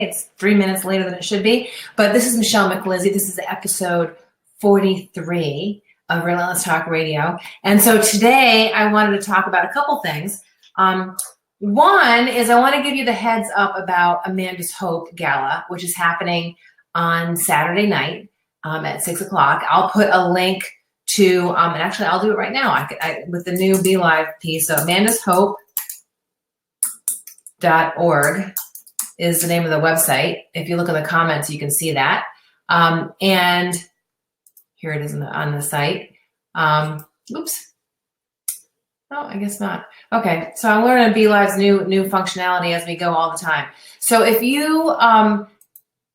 It's 3 minutes later than it should be, but this is Michelle Micalizzi. This is episode 43 of Relentless Talk Radio. And so today I wanted to talk about a couple things. One is I want to give you the heads up about Amanda's Hope Gala, which is happening on Saturday night at 6 o'clock. I'll put a link to, and actually I'll do it right now with the new Be Live piece. So amandashope.org is the name of the website. If you look in the comments, you can see that. And here it is on the site. Oops. Oh, I guess not. Okay, so I'm learning Be Live's new functionality as we go all the time. So if you want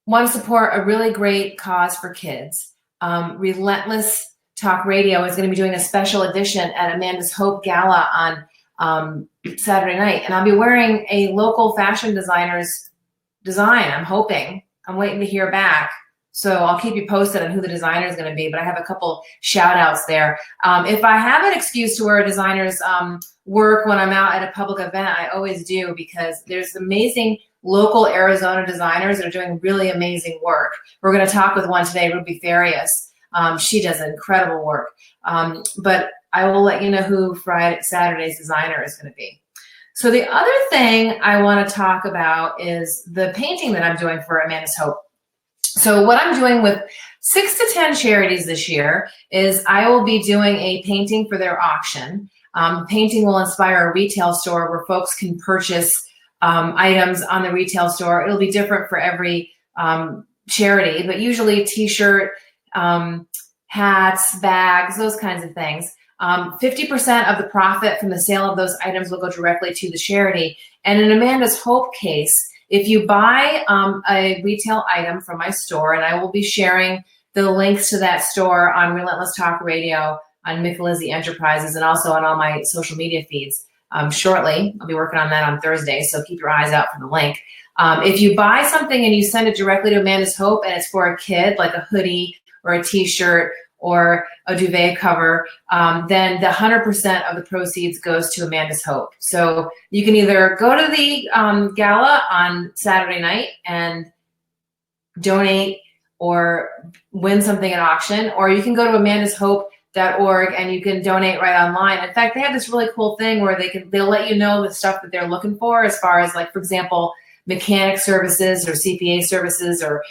to support a really great cause for kids, Relentless Talk Radio is going to be doing a special edition at Amanda's Hope Gala on Saturday night. And I'll be wearing a local fashion designer's design. I'm waiting to hear back. So I'll keep you posted on who the designer is going to be, but I have a couple shout outs there. If I have an excuse to wear a designer's work when I'm out at a public event, I always do, because there's amazing local Arizona designers that are doing really amazing work. We're going to talk with one today, Ruby Farias. She does incredible work. But I will let you know who Saturday's designer is going to be. So the other thing I want to talk about is the painting that I'm doing for Amanda's Hope. So what I'm doing with 6 to 10 charities this year is I will be doing a painting for their auction. The painting will inspire a retail store where folks can purchase items on the retail store. It'll be different for every charity, but usually t-shirt, hats, bags, those kinds of things. 50% of the profit from the sale of those items will go directly to the charity. And in Amanda's Hope case, if you buy a retail item from my store, and I will be sharing the links to that store on Relentless Talk Radio, on Micalizzi Enterprises, and also on all my social media feeds shortly. I'll be working on that on Thursday, so keep your eyes out for the link. If you buy something and you send it directly to Amanda's Hope and it's for a kid, like a hoodie or a t-shirt or a duvet cover, then the 100% of the proceeds goes to Amanda's Hope. So you can either go to the gala on Saturday night and donate or win something at auction, or you can go to amandashope.org and you can donate right online. In fact, they have this really cool thing where they'll let you know the stuff that they're looking for, as far as, like, for example, mechanic services or CPA services or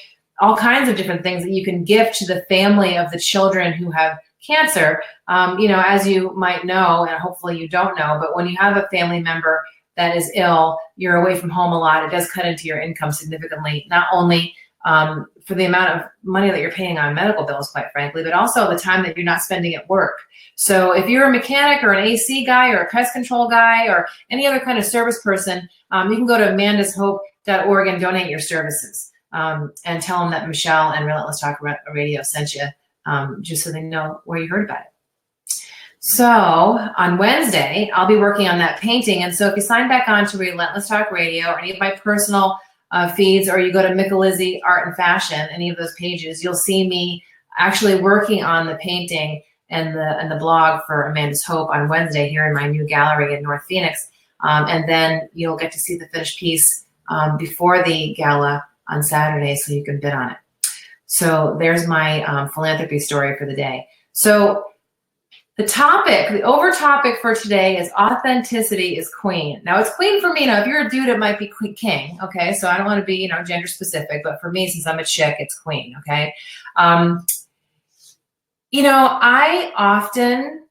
all kinds of different things that you can gift to the family of the children who have cancer. As you might know, and hopefully you don't know, but when you have a family member that is ill, you're away from home a lot, it does cut into your income significantly, not only for the amount of money that you're paying on medical bills, quite frankly, but also the time that you're not spending at work. So if you're a mechanic or an AC guy or a pest control guy or any other kind of service person, you can go to amandashope.org and donate your services. And tell them that Michelle and Relentless Talk Radio sent you, just so they know where you heard about it. So on Wednesday, I'll be working on that painting. And so if you sign back on to Relentless Talk Radio or any of my personal feeds, or you go to Micalizzi Art and Fashion, any of those pages, you'll see me actually working on the painting and the blog for Amanda's Hope on Wednesday here in my new gallery in North Phoenix. And then you'll get to see the finished piece before the gala on Saturday, so you can bid on it. So there's my philanthropy story for the day. So the over topic for today is authenticity is queen. Now it's queen for me. Now if you're a dude, it might be king. Okay, so I don't want to be gender specific, but for me, since I'm a chick, it's queen. Okay. I often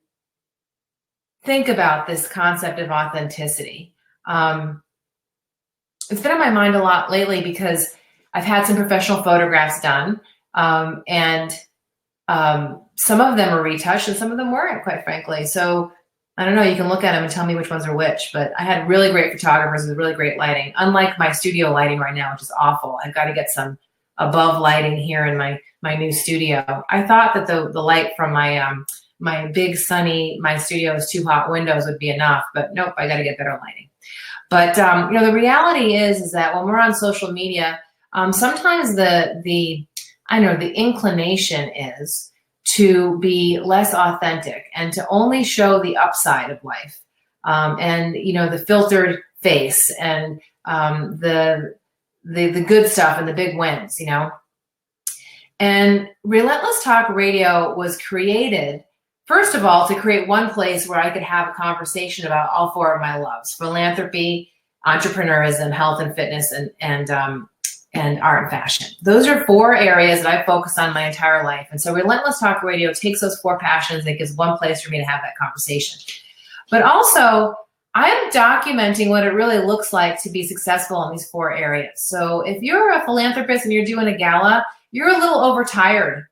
think about this concept of authenticity. It's been on my mind a lot lately because I've had some professional photographs done, and some of them are retouched and some of them weren't, quite frankly. So I don't know, you can look at them and tell me which ones are which, but I had really great photographers with really great lighting, unlike my studio lighting right now, which is awful. I've got to get some above lighting here in my new studio. I thought that the light from my big sunny, my studio's 2 hot windows would be enough, but nope, I got to get better lighting. But the reality is that when we're on social media, sometimes the inclination is to be less authentic and to only show the upside of life, and the filtered face and the good stuff and the big wins, you know. And Relentless Talk Radio was created, first of all, to create one place where I could have a conversation about all four of my loves: philanthropy, entrepreneurism, health and fitness, and art and fashion. Those are four areas that I focused on my entire life. And so Relentless Talk Radio takes those four passions and gives one place for me to have that conversation. But also, I'm documenting what it really looks like to be successful in these four areas. So if you're a philanthropist and you're doing a gala, you're a little overtired,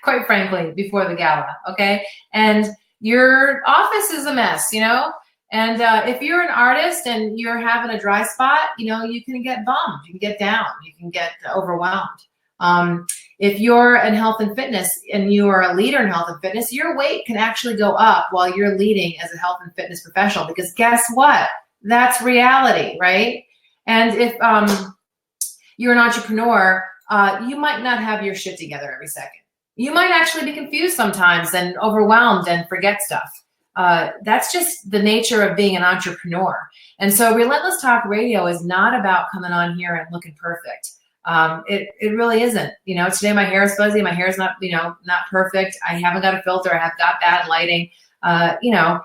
quite frankly, before the gala, okay? And your office is a mess, you know? And if you're an artist and you're having a dry spot, you know, you can get bummed, you can get down, you can get overwhelmed. If you're in health and fitness and you are a leader in health and fitness, your weight can actually go up while you're leading as a health and fitness professional, because guess what? That's reality, right? And if you're an entrepreneur, you might not have your shit together every second. You might actually be confused sometimes and overwhelmed and forget stuff. That's just the nature of being an entrepreneur. And so Relentless Talk Radio is not about coming on here and looking perfect. It really isn't. You know, today my hair is fuzzy, my hair is not, you know, not perfect. I haven't got a filter. I have got bad lighting. You know,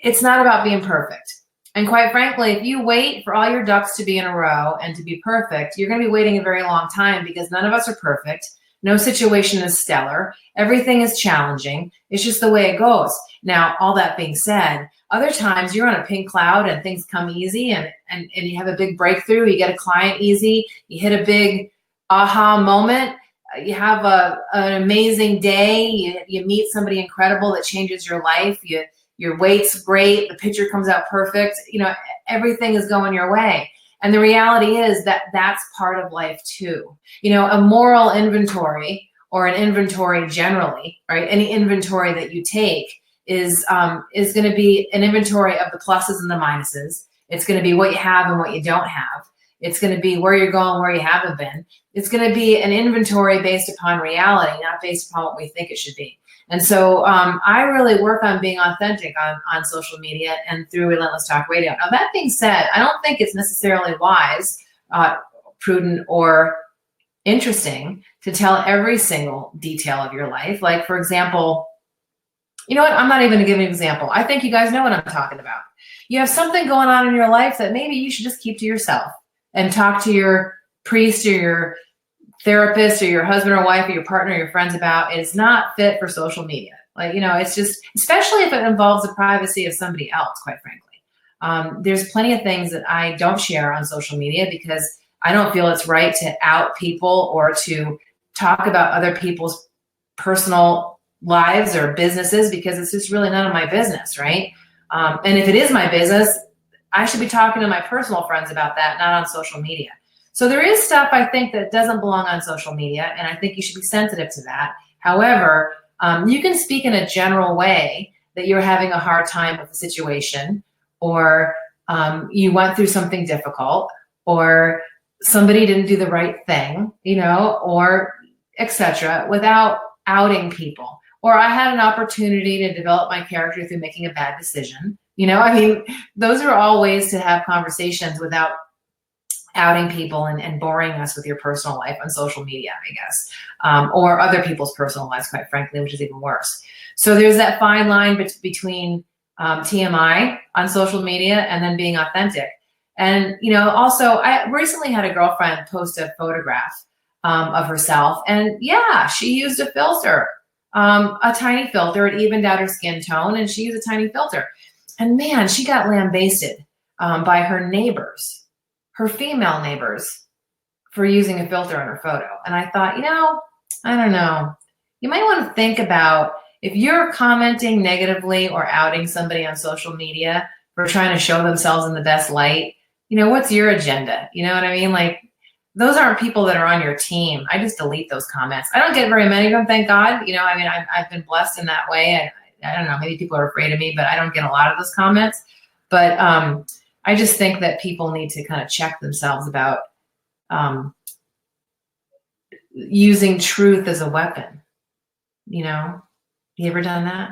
it's not about being perfect. And quite frankly, if you wait for all your ducks to be in a row and to be perfect, you're going to be waiting a very long time, because none of us are perfect. No situation is stellar. Everything is challenging. It's just the way it goes. Now, all that being said, other times you're on a pink cloud and things come easy, and you have a big breakthrough. You get a client easy. You hit a big aha moment. You have an amazing day. You meet somebody incredible that changes your life. Your weight's great. The picture comes out perfect. You know, everything is going your way. And the reality is that that's part of life too. You know, a moral inventory, or an inventory generally, right? Any inventory that you take is going to be an inventory of the pluses and the minuses. It's going to be what you have and what you don't have. It's going to be where you're going, where you haven't been. It's going to be an inventory based upon reality, not based upon what we think it should be. And so I really work on being authentic on social media and through Relentless Talk Radio. Now, that being said, I don't think it's necessarily wise, prudent, or interesting to tell every single detail of your life. Like, for example, you know what? I'm not even going to give an example. I think you guys know what I'm talking about. You have something going on in your life that maybe you should just keep to yourself and talk to your priest or your therapist or your husband or wife or your partner or your friends about. It's not fit for social media. Like, you know, it's just, especially if it involves the privacy of somebody else, quite frankly. There's plenty of things that I don't share on social media because I don't feel it's right to out people or to talk about other people's personal lives or businesses, because it's just really none of my business, right? And if it is my business, I should be talking to my personal friends about that, not on social media. So there is stuff I think that doesn't belong on social media, and I think you should be sensitive to that. However, you can speak in a general way that you're having a hard time with the situation, or you went through something difficult, or somebody didn't do the right thing, you know, or etc., without outing people. Or I had an opportunity to develop my character through making a bad decision. You know, I mean, those are all ways to have conversations without outing people and boring us with your personal life on social media, I guess, or other people's personal lives, quite frankly, which is even worse. So there's that fine line between TMI on social media and then being authentic. And, you know, also, I recently had a girlfriend post a photograph of herself, and yeah, she used a filter, a tiny filter. It evened out her skin tone, and she used a tiny filter. And man, she got lambasted by her neighbors, her female neighbors, for using a filter on her photo. And I thought, you know, I don't know. You might want to think about, if you're commenting negatively or outing somebody on social media for trying to show themselves in the best light, you know, what's your agenda? You know what I mean? Like, those aren't people that are on your team. I just delete those comments. I don't get very many of them, thank God. You know, I mean, I've been blessed in that way. I don't know, maybe people are afraid of me, but I don't get a lot of those comments. But I just think that people need to kind of check themselves about using truth as a weapon. You know, you ever done that?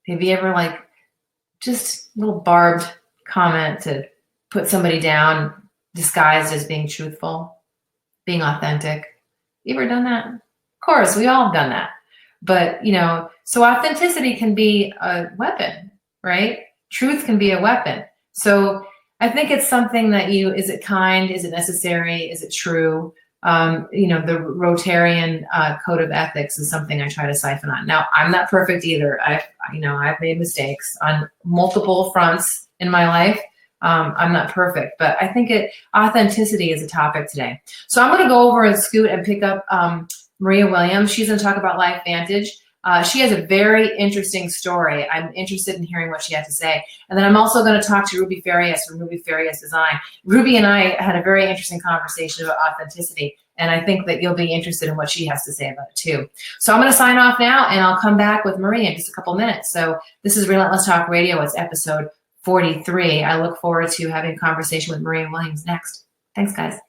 Have you ever, like, just a little barbed comment to put somebody down disguised as being truthful? being authentic. You ever done that? Of course, we all have done that. But, so authenticity can be a weapon, right? Truth can be a weapon. So I think it's something that is it kind? Is it necessary? Is it true? The Rotarian code of ethics is something I try to siphon on. Now, I'm not perfect either. I've made mistakes on multiple fronts in my life. I'm not perfect, but I think authenticity is a topic today. So I'm going to go over and scoot and pick up Maria Williams. She's going to talk about Life Vantage. She has a very interesting story. I'm interested in hearing what she has to say. And then I'm also going to talk to Ruby Farias from Ruby Farias Design. Ruby and I had a very interesting conversation about authenticity, and I think that you'll be interested in what she has to say about it too. So I'm going to sign off now, and I'll come back with Maria in just a couple minutes. So this is Relentless Talk Radio. It's episode 43. I look forward to having a conversation with Maria Williams next. Thanks, guys.